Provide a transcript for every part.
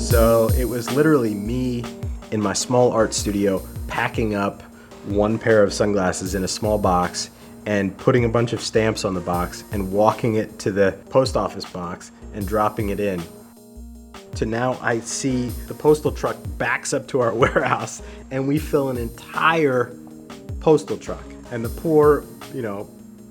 So it was literally me in my small art studio packing up one pair of sunglasses in a small box and putting a bunch of stamps on the box and walking it to the post office box and dropping it in. To now I see the postal truck backs up to our warehouse and we fill an entire postal truck. And the poor,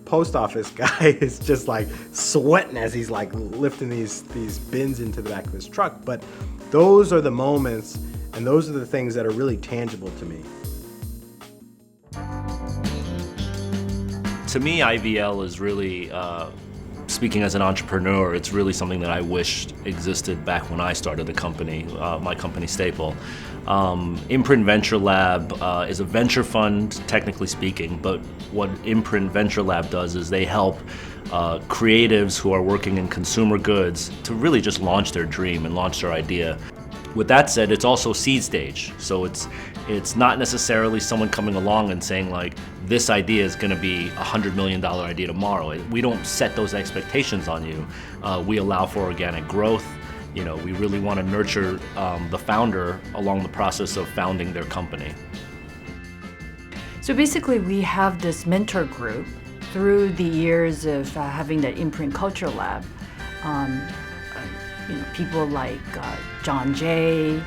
post office guy is just like sweating as he's like lifting these bins into the back of his truck. But those are the moments and those are the things that are really tangible to me. To me, IVL is really, speaking as an entrepreneur, it's really something that I wished existed back when I started the company, my company Staple. Imprint Venture Lab is a venture fund, technically speaking, but what Imprint Venture Lab does is they help creatives who are working in consumer goods to really just launch their dream and launch their idea. With that said, it's also seed stage, so it's not necessarily someone coming along and saying like, this idea is gonna be a $100 million idea tomorrow. We don't set those expectations on you. We allow for organic growth. We really want to nurture the founder along the process of founding their company. So basically we have this mentor group through the years of having that Imprint Culture Lab. People like John Jay,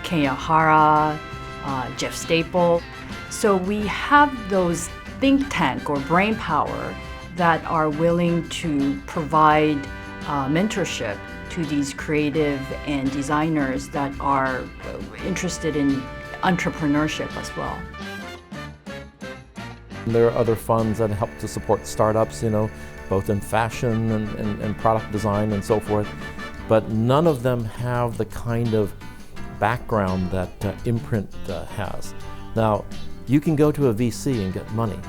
Kenya Hara, Jeff Staple. So we have those think tank or brain power that are willing to provide mentorship to these creative and designers that are interested in entrepreneurship as well. There are other funds that help to support startups, both in fashion and product design and so forth. But none of them have the kind of background that Imprint has. Now, you can go to a VC and get money,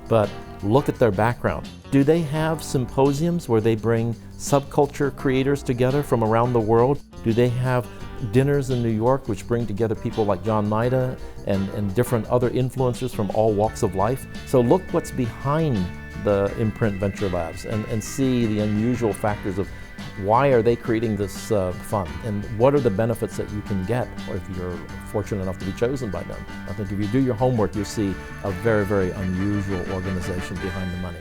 but look at their background. Do they have symposiums where they bring subculture creators together from around the world? Do they have dinners in New York which bring together people like John Maida and different other influencers from all walks of life? So look what's behind the Imprint Venture Labs and see the unusual factors of why are they creating this fund and what are the benefits that you can get or if you're fortunate enough to be chosen by them. I think if you do your homework, you'll see a very, very unusual organization behind the money.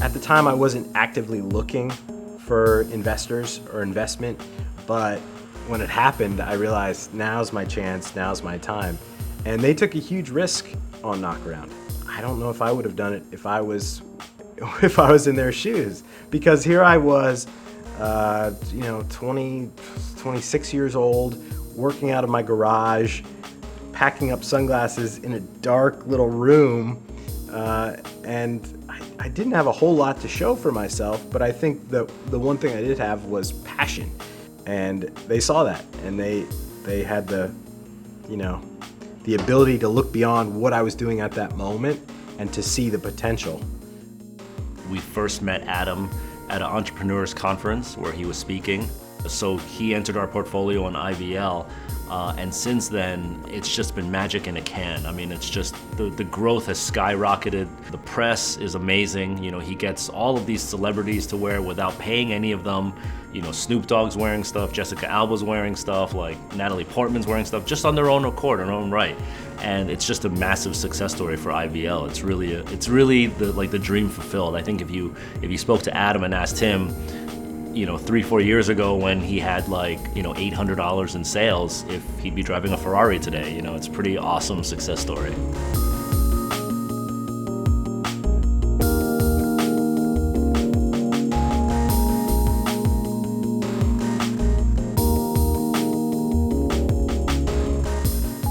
At the time, I wasn't actively looking for investors or investment, but when it happened, I realized now's my chance, now's my time. And they took a huge risk on Knockaround. I don't know if I would have done it if I was in their shoes, because here I was, 26 years old, working out of my garage, packing up sunglasses in a dark little room, and I didn't have a whole lot to show for myself, but I think the one thing I did have was passion, and they saw that, and they had the ability to look beyond what I was doing at that moment and to see the potential. We first met Adam at an entrepreneurs conference where he was speaking. So he entered our portfolio on IVL, and since then, it's just been magic in a can. I mean, it's just, the growth has skyrocketed. The press is amazing. He gets all of these celebrities to wear without paying any of them. Snoop Dogg's wearing stuff, Jessica Alba's wearing stuff, like Natalie Portman's wearing stuff, just on their own accord, on their own right. And it's just a massive success story for IVL. It's really the dream fulfilled. I think if you spoke to Adam and asked him, 3-4 years ago when he had $800 in sales, if he'd be driving a Ferrari today, it's a pretty awesome success story.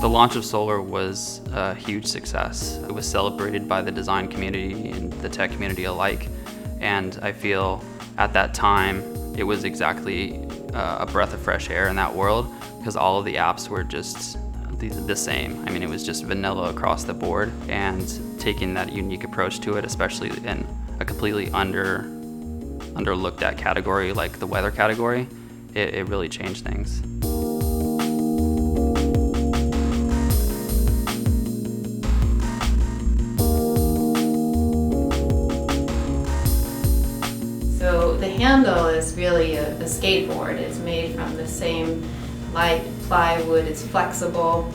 The launch of Solar was a huge success. It was celebrated by the design community and the tech community alike, and I feel at that time it was exactly a breath of fresh air in that world, because all of the apps were just the same. I mean, it was just vanilla across the board, and taking that unique approach to it, especially in a completely underlooked at category like the weather category, it really changed things. So the handle is really a skateboard. It's made from the same light plywood. It's flexible,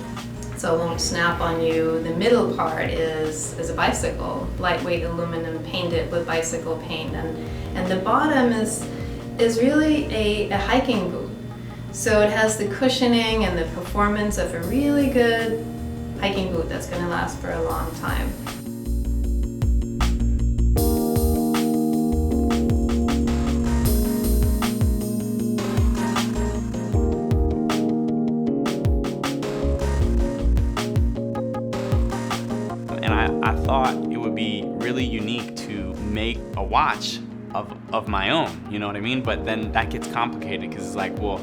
so it won't snap on you. The middle part is a bicycle, lightweight aluminum painted with bicycle paint, and the bottom is really a hiking boot. So it has the cushioning and the performance of a really good hiking boot that's going to last for a long time. And I thought it would be really unique to make a watch of my own, you know what I mean? But then that gets complicated because it's like, well,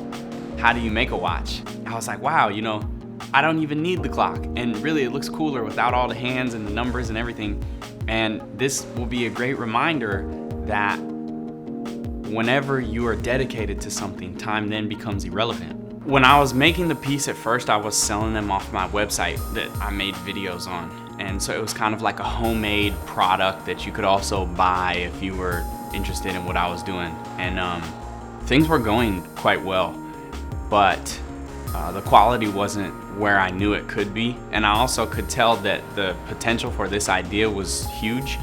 how do you make a watch? I was like, wow, you know, I don't even need the clock. And really it looks cooler without all the hands and the numbers and everything. And this will be a great reminder that whenever you are dedicated to something, time then becomes irrelevant. When I was making the piece at first, I was selling them off my website that I made videos on. And so it was kind of like a homemade product that you could also buy if you were interested in what I was doing. And things were going quite well, but the quality wasn't where I knew it could be. And I also could tell that the potential for this idea was huge,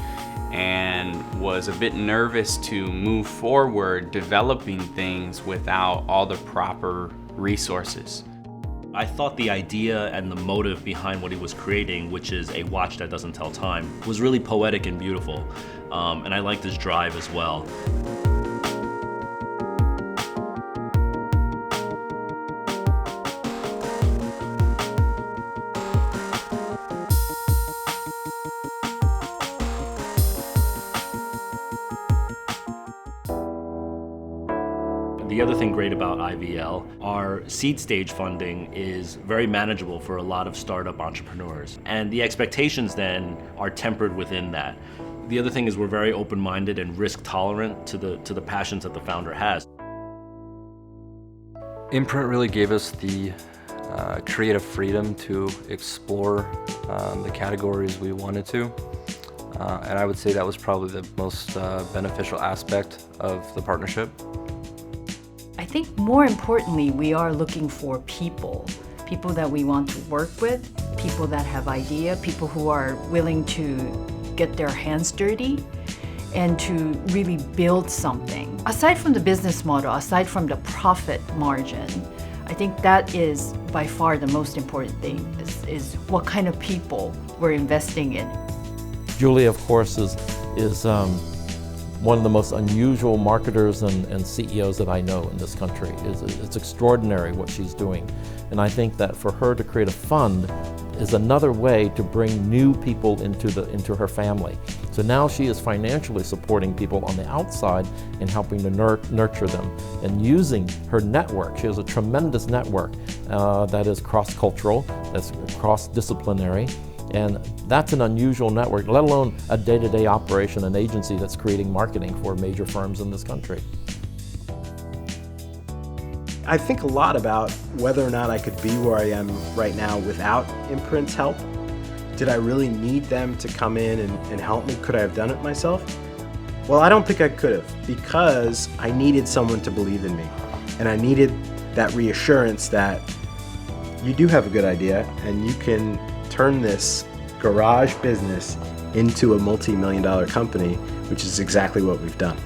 and was a bit nervous to move forward developing things without all the proper resources. I thought the idea and the motive behind what he was creating, which is a watch that doesn't tell time, was really poetic and beautiful. And I liked his drive as well. The other thing great about IVL, our seed stage funding is very manageable for a lot of startup entrepreneurs. And the expectations then are tempered within that. The other thing is we're very open-minded and risk tolerant to the passions that the founder has. Imprint really gave us the creative freedom to explore the categories we wanted to. And I would say that was probably the most beneficial aspect of the partnership. I think more importantly, we are looking for people that we want to work with, people that have idea, people who are willing to get their hands dirty and to really build something. Aside from the business model, aside from the profit margin, I think that is by far the most important thing, is what kind of people we're investing in. Julie, of course, is one of the most unusual marketers and CEOs that I know in this country. It's extraordinary what she's doing. And I think that for her to create a fund is another way to bring new people into her family. So now she is financially supporting people on the outside and helping to nurture them and using her network. She has a tremendous network that is cross-cultural, that's cross-disciplinary. And that's an unusual network, let alone a day-to-day operation, an agency that's creating marketing for major firms in this country. I think a lot about whether or not I could be where I am right now without Imprint's help. Did I really need them to come in and help me? Could I have done it myself? Well, I don't think I could have, because I needed someone to believe in me. And I needed that reassurance that you do have a good idea and you can turn this garage business into a multi-million-dollar company, which is exactly what we've done.